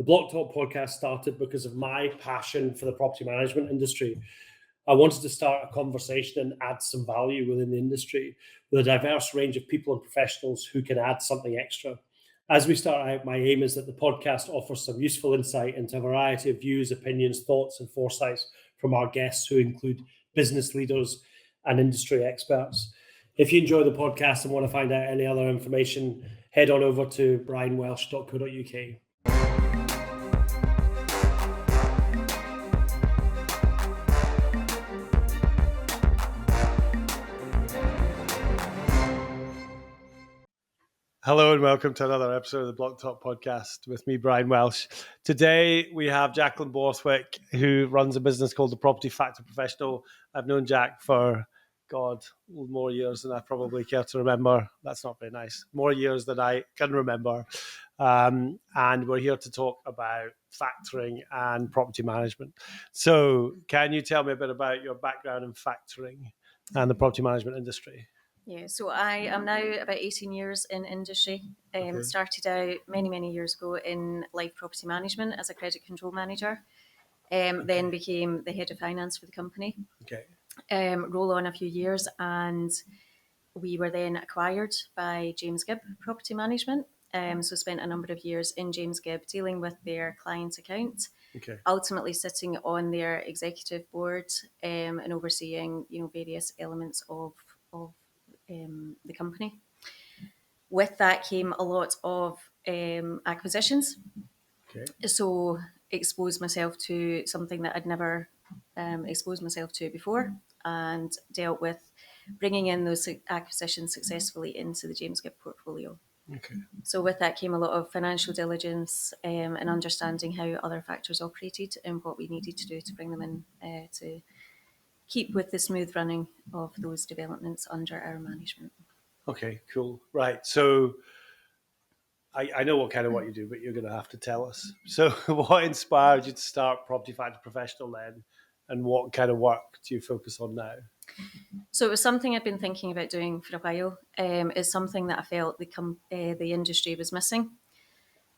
The Block Talk podcast started because of my passion for the property management industry. I wanted to start a conversation and add some value within the industry with a diverse range of people and professionals who can add something extra. As we start out, my aim is that the podcast offers some useful insight into a variety of views, opinions, thoughts, and foresights from our guests, who include business leaders and industry experts. If you enjoy the podcast and want to find out any other information, head on over to brianwelsh.co.uk. Hello and welcome to another episode of the Block Talk podcast with me, Brian Welsh. Today we have Jacqueline Borthwick, who runs a business called the Property Factor Professional. I've known Jack for, more years than I probably care to remember. That's not very nice. More years than I can remember. And we're here to talk about factoring and property management. So can you tell me a bit about your background in factoring and the property management industry? Yeah, so I am now about 18 years in industry. Started out many years ago in live property management as a credit control manager. Then became the head of finance for the company. Roll on a few years, and we were then acquired by James Gibb Property Management. So spent a number of years in James Gibb dealing with their client account. Ultimately sitting on their executive board and overseeing, various elements of the company. With that came a lot of acquisitions. So exposed myself to something that I'd never exposed myself to before, and dealt with bringing in those acquisitions successfully into the James Gibb portfolio. So with that came a lot of financial diligence and understanding how other factors operated and what we needed to do to bring them in to keep with the smooth running of those developments under our management. Okay, cool. Right. So I know what you do, but you're going to have to tell us. So what inspired you to start Property Factor Professional then? And what kind of work do you focus on now? So it was something I've been thinking about doing for a while. It's something that I felt the industry was missing.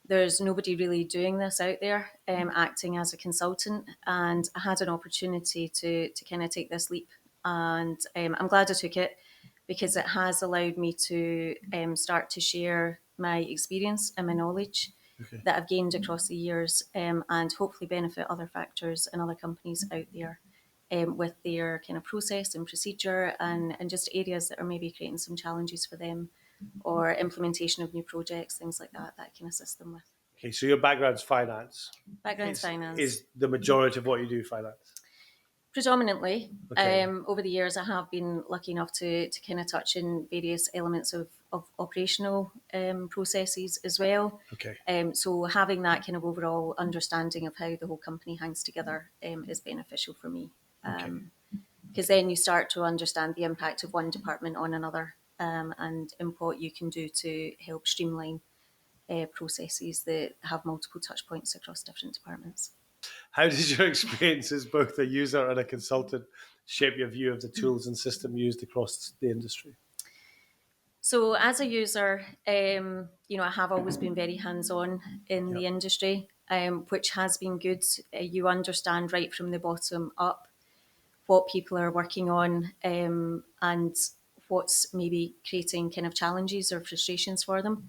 There's nobody really doing this out there, acting as a consultant, and I had an opportunity to kind of take this leap, and I'm glad I took it, because it has allowed me to start to share my experience and my knowledge that I've gained across the years, and hopefully benefit other factors and other companies out there with their kind of process and procedure and just areas that are maybe creating some challenges for them, or implementation of new projects, things like that I can assist them with. Okay, so your background's finance. Finance. Is the majority of what you do finance? Predominantly. Over the years, I have been lucky enough to kind of touch in various elements of operational processes as well. So having that kind of overall understanding of how the whole company hangs together is beneficial for me. Because then you start to understand the impact of one department on another, and what you can do to help streamline processes that have multiple touch points across different departments. How did your experience as both a user and a consultant shape your view of the tools and system used across the industry? So as a user, I have always been very hands-on in the industry, which has been good. You understand right from the bottom up what people are working on, and what's maybe creating kind of challenges or frustrations for them.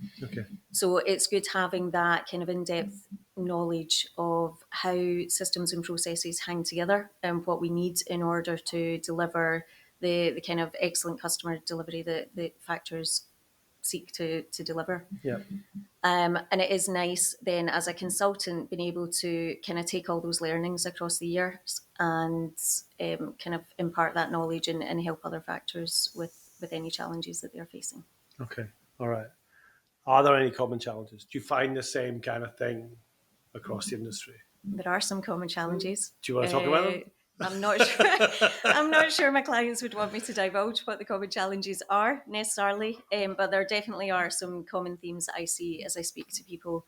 So it's good having that kind of in-depth knowledge of how systems and processes hang together and what we need in order to deliver the kind of excellent customer delivery that factors seek to deliver. And it is nice then as a consultant being able to kind of take all those learnings across the years and kind of impart that knowledge and help other factors with any challenges that they're facing. Okay, all right. Are there any common challenges? Do you find the same kind of thing across the industry? There are some common challenges. Do you want to talk about them? I'm not sure. I'm not sure my clients would want me to divulge what the common challenges are necessarily, but there definitely are some common themes that I see as I speak to people.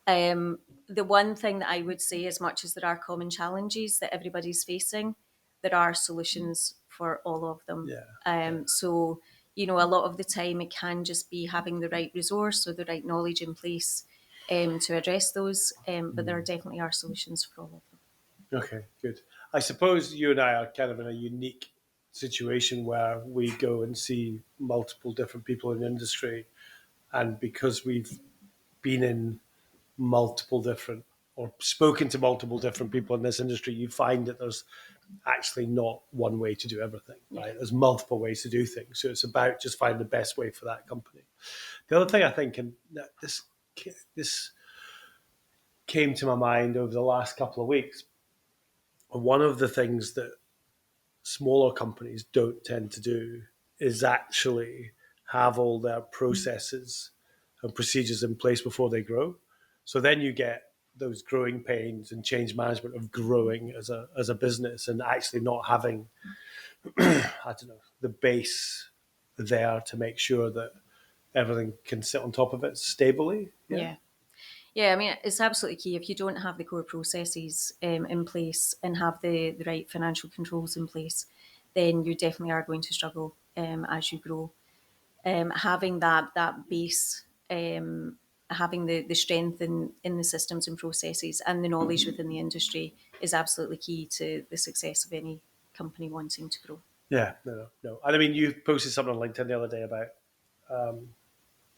The one thing that I would say, as much as there are common challenges that everybody's facing, there are solutions for all of them. So, a lot of the time it can just be having the right resource or the right knowledge in place to address those, but there definitely are solutions for all of them. Okay, good. I suppose you and I are kind of in a unique situation where we go and see multiple different people in the industry, and because we've been in multiple different or spoken to multiple different people in this industry, you find that there's actually not one way to do everything, right? There's multiple ways to do things. So it's about just finding the best way for that company. The other thing I think, and this came to my mind over the last couple of weeks, one of the things that smaller companies don't tend to do is actually have all their processes and procedures in place before they grow. So then you get those growing pains and change management of growing as a business and actually not having, I don't know, the base there to make sure that everything can sit on top of it stably. Yeah, I mean, it's absolutely key. If you don't have the core processes in place and have the right financial controls in place, then you definitely are going to struggle as you grow. Having that base, having the strength in the systems and processes and the knowledge within the industry is absolutely key to the success of any company wanting to grow. Yeah, no. And I mean, you posted something on LinkedIn the other day about,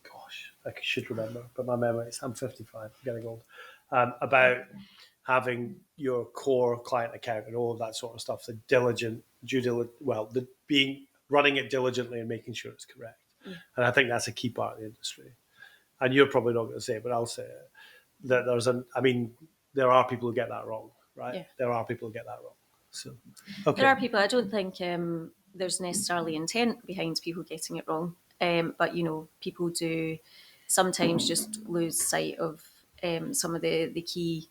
gosh, I should remember, but my memory is, I'm 55, I'm getting old, about having your core client account and all of that sort of stuff, the diligent, running it diligently and making sure it's correct. Yeah. And I think that's a key part of the industry. And you're probably not going to say it, but I'll say it, that there are people who get that wrong, right? Yeah. There are people who get that wrong. So, okay. There are people, I don't think there's necessarily intent behind people getting it wrong. But, people do sometimes just lose sight of some of the key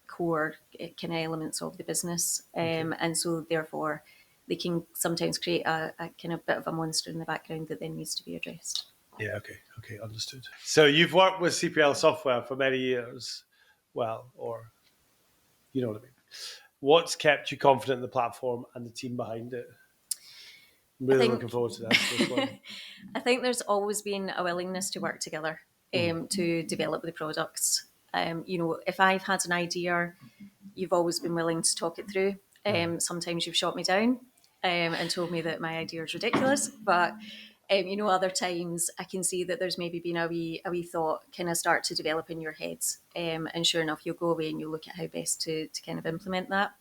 core kind of elements of the business. And so therefore they can sometimes create a kind of bit of a monster in the background that then needs to be addressed. Yeah, okay, understood. So you've worked with CPL Software for many years, or you know what I mean. What's kept you confident in the platform and the team behind it? I'm really looking forward to this one. I think there's always been a willingness to work together to develop the products. If I've had an idea, you've always been willing to talk it through. Sometimes you've shot me down and told me that my idea is ridiculous, but other times I can see that there's maybe been a wee thought kind of start to develop in your heads, and sure enough, you'll go away and you'll look at how best to kind of implement that.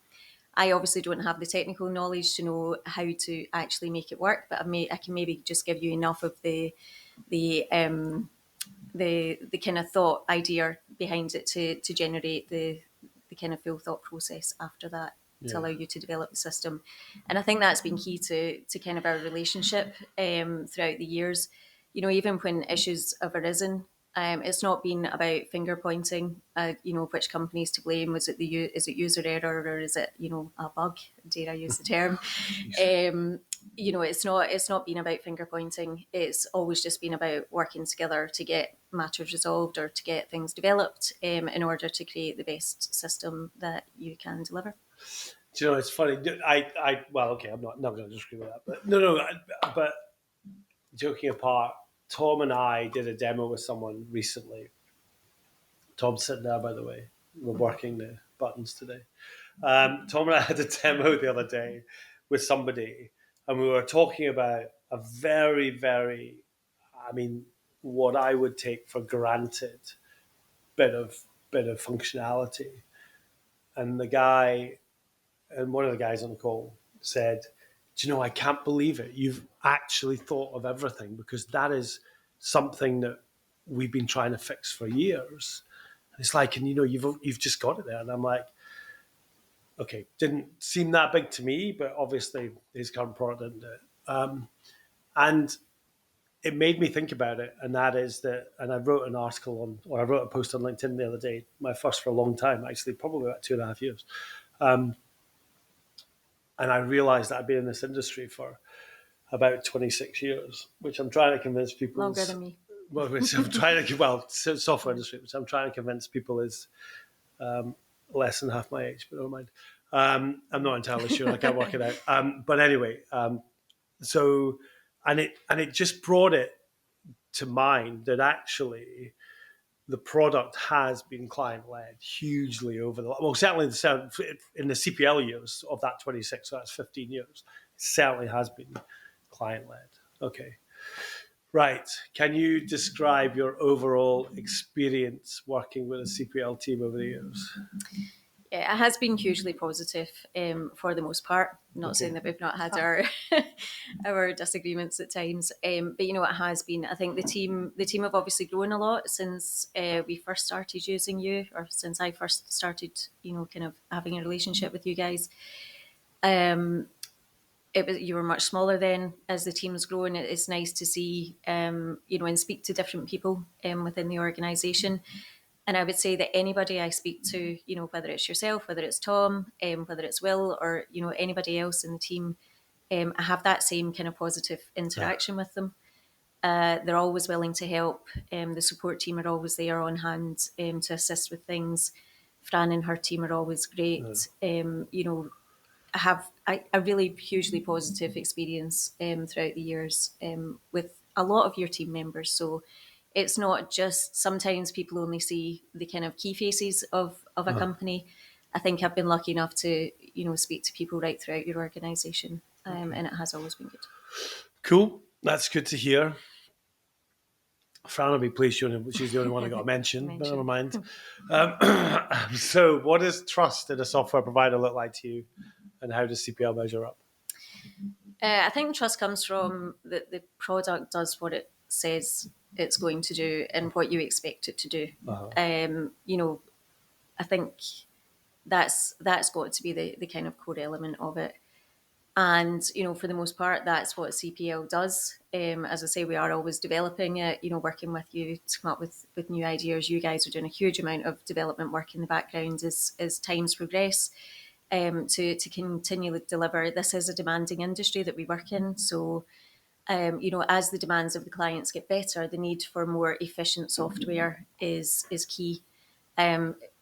I obviously don't have the technical knowledge to know how to actually make it work, but I can maybe just give you enough of the kind of thought idea behind it to generate the kind of full thought process after that to allow you to develop the system. And I think that's been key to kind of our relationship throughout the years. Even when issues have arisen, it's not been about finger pointing, which companies to blame. Is it user error, or is it, a bug? Dare I use the term? It's not been about finger pointing. It's always just been about working together to get matters resolved or to get things developed in order to create the best system that you can deliver. Do you know, it's funny. I'm not going to disagree with that, but but joking apart, Tom and I did a demo with someone recently. Tom's sitting there, by the way. We're working the buttons today. Tom and I had a demo the other day with somebody, and we were talking about a very, very, what I would take for granted bit of functionality. And one of the guys on the call said, "Do you know, I can't believe it. You've actually thought of everything, because that is something that we've been trying to fix for years." And it's like, and you've just got it there. And I'm like, okay, didn't seem that big to me, but obviously his current product didn't do it. And it made me think about it. And that is that, and I wrote I wrote a post on LinkedIn the other day, my first for a long time, actually, probably about 2.5 years. And I realized that I'd been in this industry for about 26 years, which I'm trying to convince people. Longer than me. Software industry, which I'm trying to convince people is less than half my age, but never mind. I'm not entirely sure. I can't work it out. But anyway, and it just brought it to mind that actually the product has been client-led hugely over certainly in the CPL years of that 26, so that's 15 years, it certainly has been client-led. Okay. Right. Can you describe your overall experience working with a CPL team over the years? Yeah, it has been hugely positive for the most part. Not saying that we've not had our our disagreements at times, but it has been. I think the team have obviously grown a lot since we first started using you, or since I first started, kind of having a relationship with you guys. You were much smaller then. As the team's grown, it's nice to see, and speak to different people within the organisation. And I would say that anybody I speak to, whether it's yourself, whether it's Tom, whether it's Will, or anybody else in the team, I have that same kind of positive interaction with them. They're always willing to help. The support team are always there on hand to assist with things. Fran and her team are always great. I have a really hugely positive experience throughout the years with a lot of your team members. So it's not just, sometimes people only see the kind of key faces of a company. I think I've been lucky enough to, speak to people right throughout your organisation, and it has always been good. Cool. That's good to hear. Fran will be pleased she's the only one I got to mention, but never mind. So what does trust in a software provider look like to you, and how does CPL measure up? I think trust comes from the product does what it says it's going to do and what you expect it to do. I think that's got to be the kind of core element of it. And, for the most part, that's what CPL does. As I say, we are always developing it, working with you to come up with new ideas. You guys are doing a huge amount of development work in the background as times progress, to continually deliver. This is a demanding industry that we work in. So, as the demands of the clients get better, the need for more efficient software is key.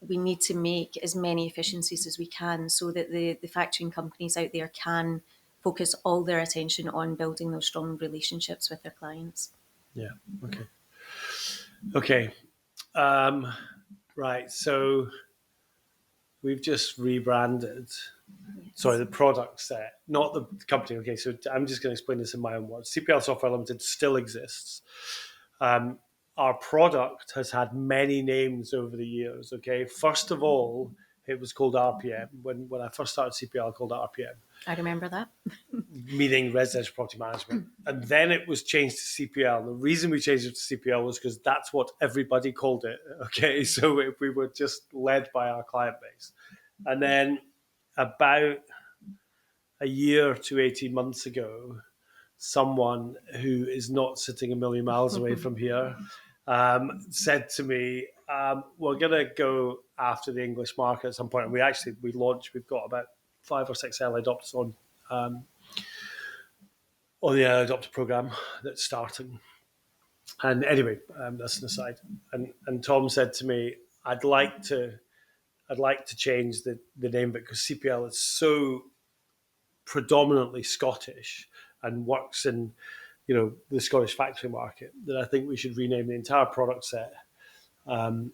We need to make as many efficiencies as we can so that the factoring companies out there can focus all their attention on building those strong relationships with their clients. Yeah. Okay. Right. So we've just rebranded. Sorry, the product set, not the company. Okay, so I'm just going to explain this in my own words. CPL Software Limited still exists. Our product has had many names over the years. Okay, first of all, it was called RPM. When I first started CPL, I called it RPM. I remember that. Meaning Residential Property Management. And then it was changed to CPL. The reason we changed it to CPL was because that's what everybody called it. Okay, so we were just led by our client base. And then about a year to 18 months ago, someone who is not sitting a million miles away from here said to me, we're going to go after the English market at some point. And we launched, we've got about 5 or 6 early adopters on the early adopter program that's starting. And anyway, that's an aside. And Tom said to me, I'd like to change the name, because CPL is so predominantly Scottish and works in, the Scottish factory market, that I think we should rename the entire product set and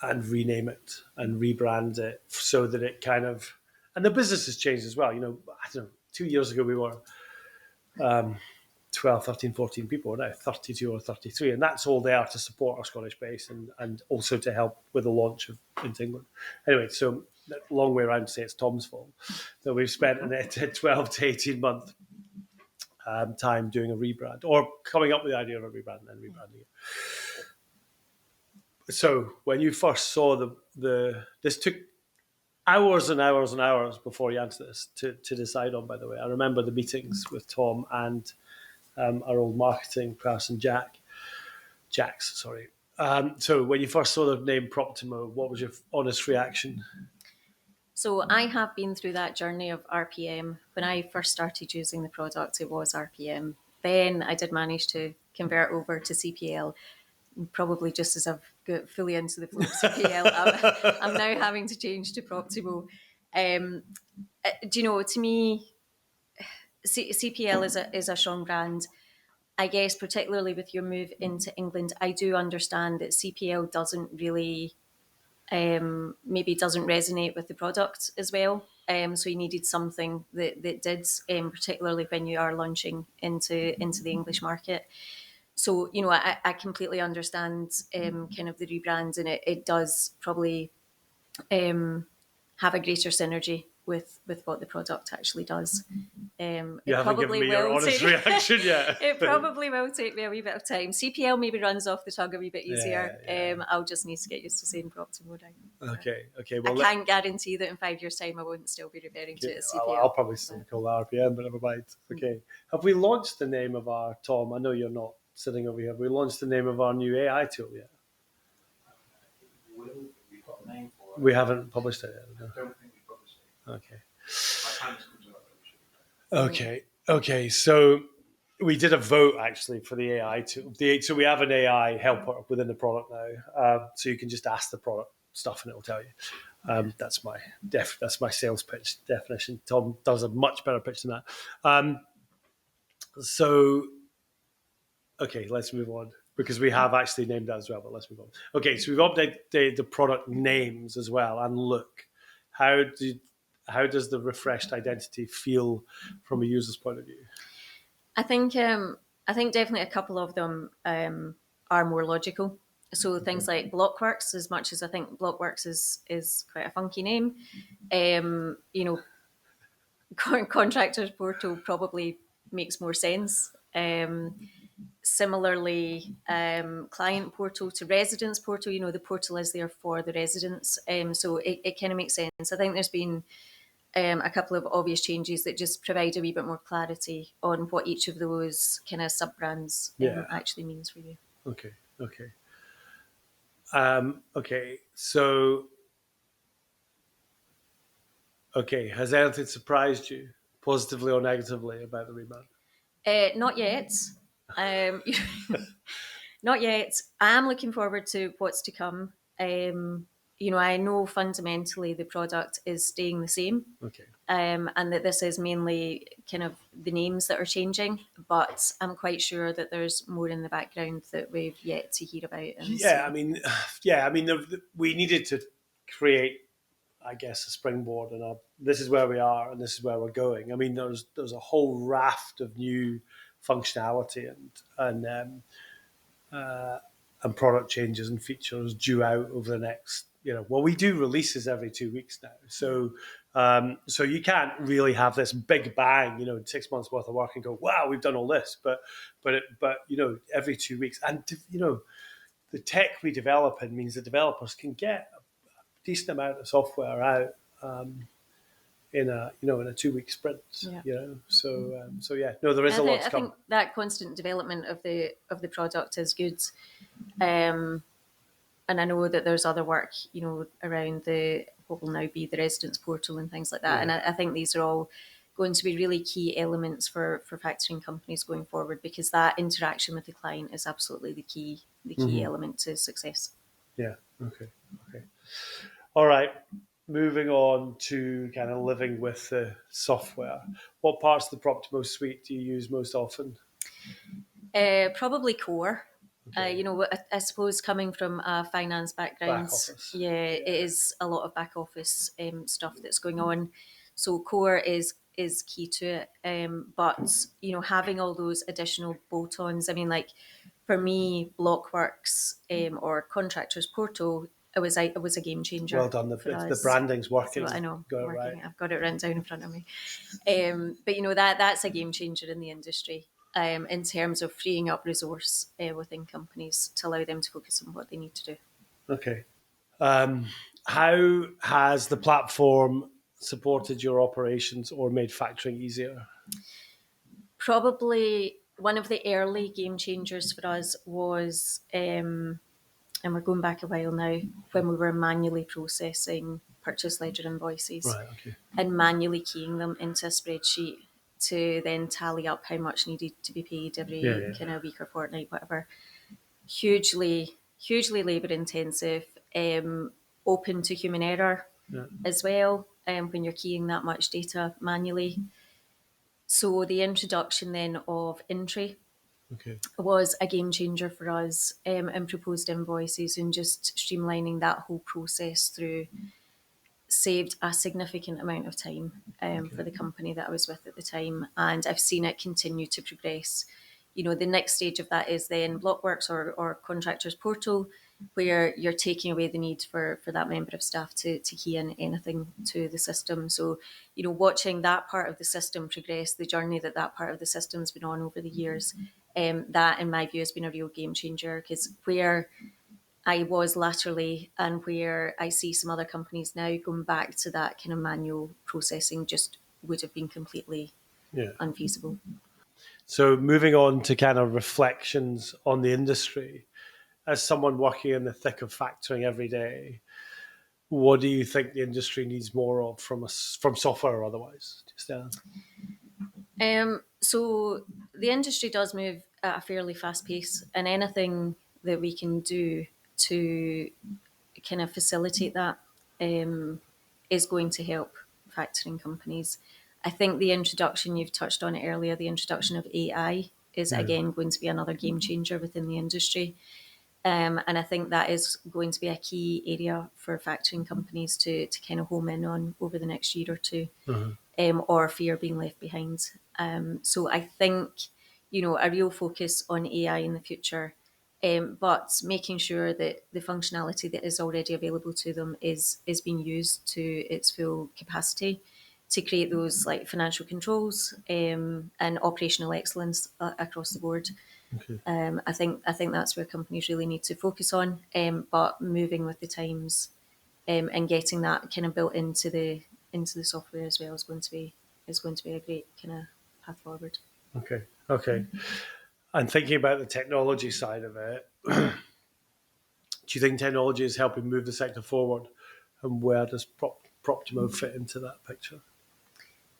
rename it and rebrand it so that it kind of, and the business has changed as well. I don't know, 2 years ago we were 12, 13, 14 people. We're now 32 or 33, and that's all there to support our Scottish base and also to help with the launch into England. Anyway, so long way around to say it's Tom's fault that we've spent a 12 to 18 month time doing a rebrand, or coming up with the idea of a rebrand and then rebranding it. So when you first saw this took hours and hours and hours before you answered this to decide on, by the way. I remember the meetings with Tom and our old marketing person, Jax. So when you first saw the name Proptimo, what was your honest reaction? So I have been through that journey of RPM. When I first started using the product, it was RPM. Then I did manage to convert over to CPL. Probably just as I've got fully into the flow of CPL, I'm now having to change to Proptimo. To me, CPL is a strong brand. I guess particularly with your move into England, I do understand that CPL doesn't really, maybe doesn't resonate with the product as well. So you needed something that did, particularly when you are launching into the English market. So, you know, I completely understand kind of the rebrand, and it does probably have a greater synergy with what the product actually does. You It haven't given probably me your will honest take, reaction yet. it probably will take me a wee bit of time. CPL maybe runs off the tongue a wee bit easier. Yeah. I'll just need to get used to saying Proptimo now. Okay. I Well, can't guarantee that in 5 years' time I won't still be referring to it as CPL. I'll probably still call it RPM, but never mind. Okay. Have we launched the name of our Tom? I know you're not sitting over here. Have we launched the name of our new AI tool yet? We've got a name for it. We haven't published it yet. I don't think we've published it. Okay. By the time this comes out, we should. Okay. So we did a vote actually for the AI tool. So we have an AI helper within the product now. So you can just ask the product stuff and it will tell you. That's my sales pitch definition. Tom does a much better pitch than that. So, okay, let's move on because we have actually named that as well. But let's move on. Okay, so we've updated the product names as well and look. How does the refreshed identity feel from a user's point of view? I think definitely a couple of them are more logical. So things like Blockworks, as much as I think Blockworks is quite a funky name, you know, contractors portal probably makes more sense. Similarly, client portal to residence portal, you know, the portal is there for the residents. So it kind of makes sense. I think there's been a couple of obvious changes that just provide a wee bit more clarity on what each of those kind of sub-brands actually means for you. Okay. So, has anything surprised you, positively or negatively, about the rebrand? Not yet. Not yet. I am looking forward to what's to come. You know, I know fundamentally the product is staying the same. Okay. And that this is mainly kind of the names that are changing, but I'm quite sure that there's more in the background that we've yet to hear about. We needed to create, I guess, a springboard, and this is where we are, and this is where we're going. I mean, there's a whole raft of new functionality and product changes and features due out over the next. We do releases every 2 weeks now, so you can't really have this big bang, 6 months worth of work and go, wow, we've done all this. But every 2 weeks, and the tech we develop in means the developers can get a decent amount of software out in a 2 week sprint. Yeah. So there is a lot to come. I think that constant development of the product is good. And I know that there's other work, around what will now be the residence portal and things like that. Yeah. And I think these are all going to be really key elements for factoring companies going forward, because that interaction with the client is absolutely the key element to success. Yeah. Okay. All right. Moving on to kind of living with the software. What parts of the Proptimo suite do you use most often? Probably core. Okay. I suppose coming from a finance background, it is a lot of back office stuff that's going on. So core is key to it. But having all those additional bolt-ons. I mean, like for me, Blockworks or Contractors Portal, it was a game changer. Well done. The branding's working. So I know. Got it right. I've got it written down in front of me. But that's a game changer in the industry. In terms of freeing up resource within companies to allow them to focus on what they need to do. Okay. How has the platform supported your operations or made factoring easier? Probably one of the early game changers for us was, and we're going back a while now, when we were manually processing purchase ledger invoices and manually keying them into a spreadsheet to then tally up how much needed to be paid every kind of week or fortnight, whatever. Hugely labour intensive, open to human error as well, when you're keying that much data manually. So the introduction then of Entry Okay. was a game changer for us, in proposed invoices and just streamlining that whole process through saved a significant amount of time for the company that I was with at the time, and I've seen it continue to progress. You know, the next stage of that is then Blockworks or Contractors Portal, where you're taking away the need for that member of staff to key in anything to the system. So, you know, watching that part of the system progress, the journey that part of the system's been on over the years, that in my view has been a real game changer, because where I was laterally and where I see some other companies now going back to that kind of manual processing just would have been completely unfeasible. So moving on to kind of reflections on the industry, as someone working in the thick of factoring every day, what do you think the industry needs more of from software or otherwise? So the industry does move at a fairly fast pace, and anything that we can do to kind of facilitate that is going to help factoring companies. I think the introduction, you've touched on it earlier, the introduction of AI is again going to be another game changer within the industry. And I think that is going to be a key area for factoring companies to kind of home in on over the next year or two, or fear being left behind. So I think, you know, a real focus on AI in the future, but making sure that the functionality that is already available to them is being used to its full capacity to create those like financial controls and operational excellence across the board. Okay. I think that's where companies really need to focus on, but moving with the times and getting that kind of built into the software as well is going to be a great kind of path forward. Okay. And thinking about the technology side of it, do you think technology is helping move the sector forward, and where does Proptimo fit into that picture?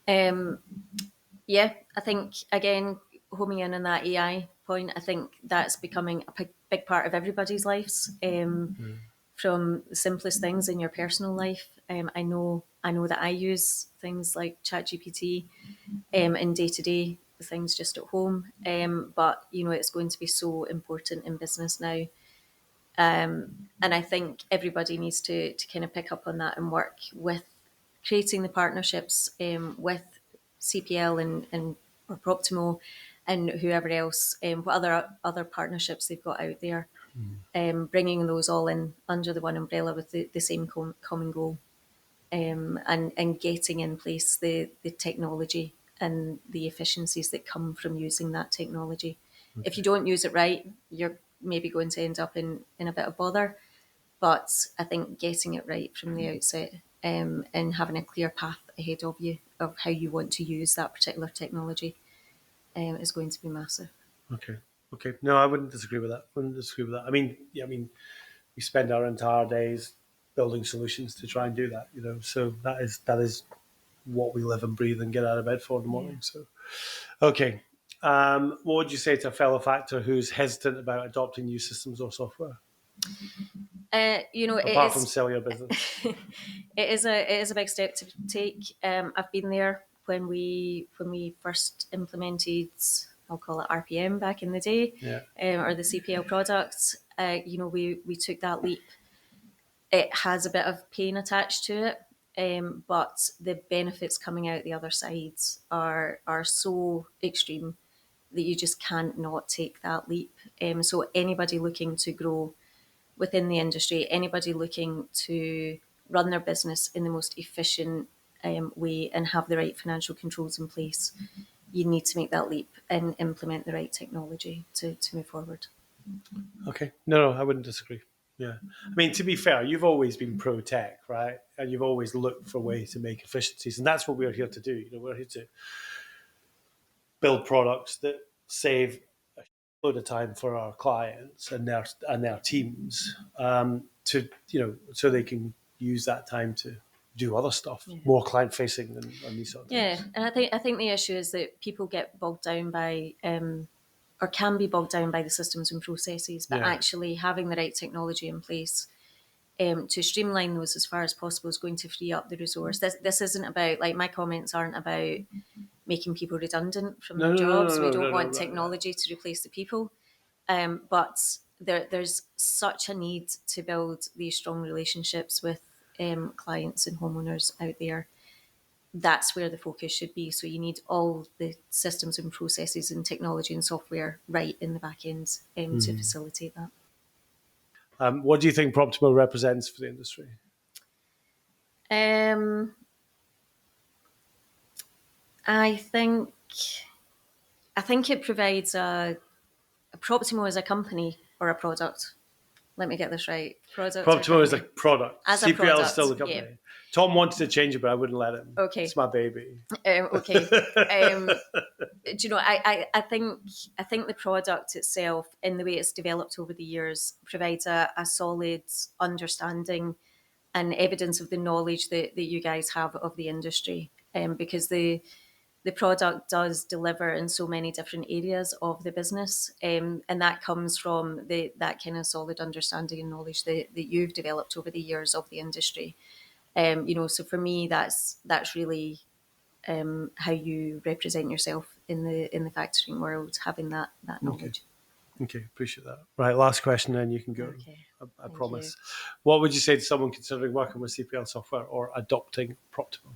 Yeah, I think again, homing in on that AI point, I think that's becoming a big part of everybody's lives. From the simplest things in your personal life, I know that I use things like ChatGPT in day-to-day things just at home. But you know, it's going to be so important in business now. And I think everybody needs to kind of pick up on that and work with creating the partnerships with CPL and or Proptimo and whoever else, what other partnerships they've got out there, bringing those all in under the one umbrella with the same common goal, and getting in place the technology and the efficiencies that come from using that technology. Okay. If you don't use it right, you're maybe going to end up in a bit of bother. But I think getting it right from the outset, and having a clear path ahead of you of how you want to use that particular technology is going to be massive. Okay. No, I wouldn't disagree with that. I mean, we spend our entire days building solutions to try and do that, you know. So that is what we live and breathe and get out of bed for in the morning. Yeah. So, okay. What would you say to a fellow factor who's hesitant about adopting new systems or software? Apart from sell your business, it is a big step to take. I've been there when we first implemented, I'll call it RPM back in the day, or the CPL products. We took that leap. It has a bit of pain attached to it, but the benefits coming out the other sides are so extreme that you just can't not take that leap. So anybody looking to grow within the industry, anybody looking to run their business in the most efficient way and have the right financial controls in place, you need to make that leap and implement the right technology to move forward. Okay. No, I wouldn't disagree. Yeah. I mean, to be fair, you've always been pro-tech, right? And you've always looked for ways to make efficiencies. And that's what we're here to do. You know, we're here to build products that save a load of time for our clients and their teams, so they can use that time to do other stuff, more client facing and these sort of things. Yeah, and I think the issue is that people get bogged down by or can be bogged down by the systems and processes, but actually having the right technology in place to streamline those as far as possible is going to free up the resource. This isn't about, like, my comments aren't about making people redundant from No, their no, no, jobs. no, We no, don't no, want no, technology to replace the people. But there's such a need to build these strong relationships with clients and homeowners out there. That's where the focus should be. So you need all the systems and processes and technology and software right in the back end to facilitate that. What do you think Proptimo represents for the industry? I think it provides a Proptimo as a company or a product. Let me get this right. Product. Proptimo is a product. As a CPL is product, still the company. yeah. Tom wanted to change it, but I wouldn't let him. Okay. It's my baby. Okay. Do you know? I think the product itself, in the way it's developed over the years, provides a solid understanding and evidence of the knowledge that you guys have of the industry, because the product does deliver in so many different areas of the business, and that comes from that kind of solid understanding and knowledge that you've developed over the years of the industry. So for me, that's really how you represent yourself in the factoring world, having that knowledge. Okay, appreciate that. Right, last question, then you can go. Okay. I Thank promise. you. What would you say to someone considering working with CPL Software or adopting Proptimo?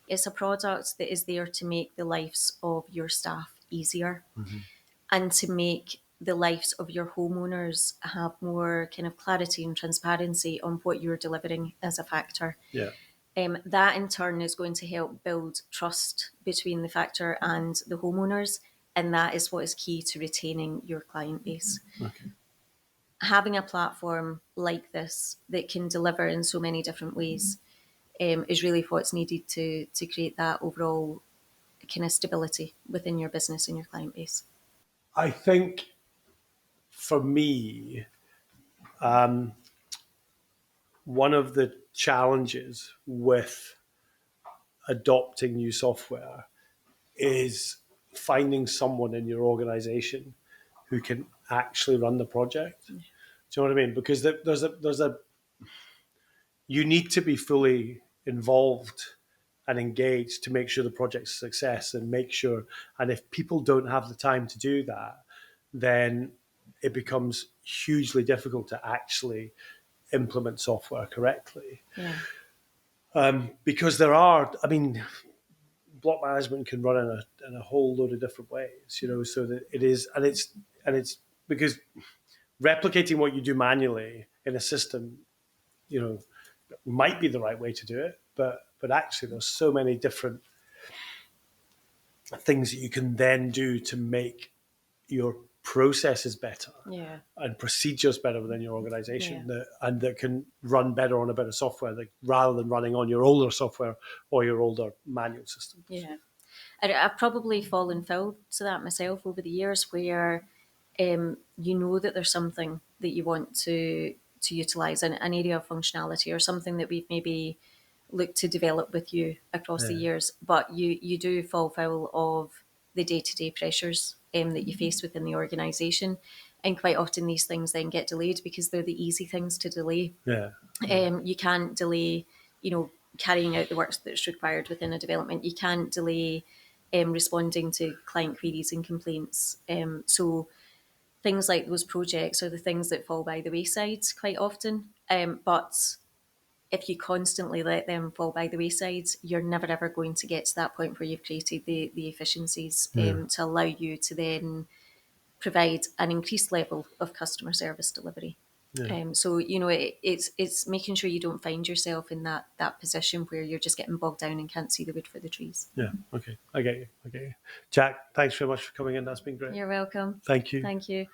It's a product that is there to make the lives of your staff easier and to make the lives of your homeowners have more kind of clarity and transparency on what you're delivering as a factor. Yeah. That in turn is going to help build trust between the factor and the homeowners, and that is what is key to retaining your client base. Okay. Having a platform like this that can deliver in so many different ways is really what's needed to create that overall kind of stability within your business and your client base. I think for me, one of the challenges with adopting new software is finding someone in your organization who can actually run the project. Do you know what I mean? Because you need to be fully involved and engaged to make sure the project's a success and if people don't have the time to do that, then it becomes hugely difficult to actually implement software correctly. Yeah. Because block management can run in a whole load of different ways, so that it is, and it's because replicating what you do manually in a system, might be the right way to do it, but actually there's so many different things that you can then do to make your processes better and procedures better within your organization that can run better on a better software rather than running on your older software or your older manual systems. Yeah. I've probably fallen foul to that myself over the years where that there's something that you want to utilize, an area of functionality or something that we've maybe looked to develop with you across the years, but you do fall foul of the day-to-day pressures that you face within the organisation, and quite often these things then get delayed because they're the easy things to delay. You can't delay, carrying out the work that's required within a development. You can't delay responding to client queries and complaints. So things like those projects are the things that fall by the wayside quite often. But if you constantly let them fall by the wayside, you're never ever going to get to that point where you've created the efficiencies to allow you to then provide an increased level of customer service delivery. So it's making sure you don't find yourself in that position where you're just getting bogged down and can't see the wood for the trees. Yeah. Okay. I get you. Jack, thanks very much for coming in. That's been great. You're welcome. Thank you. Thank you.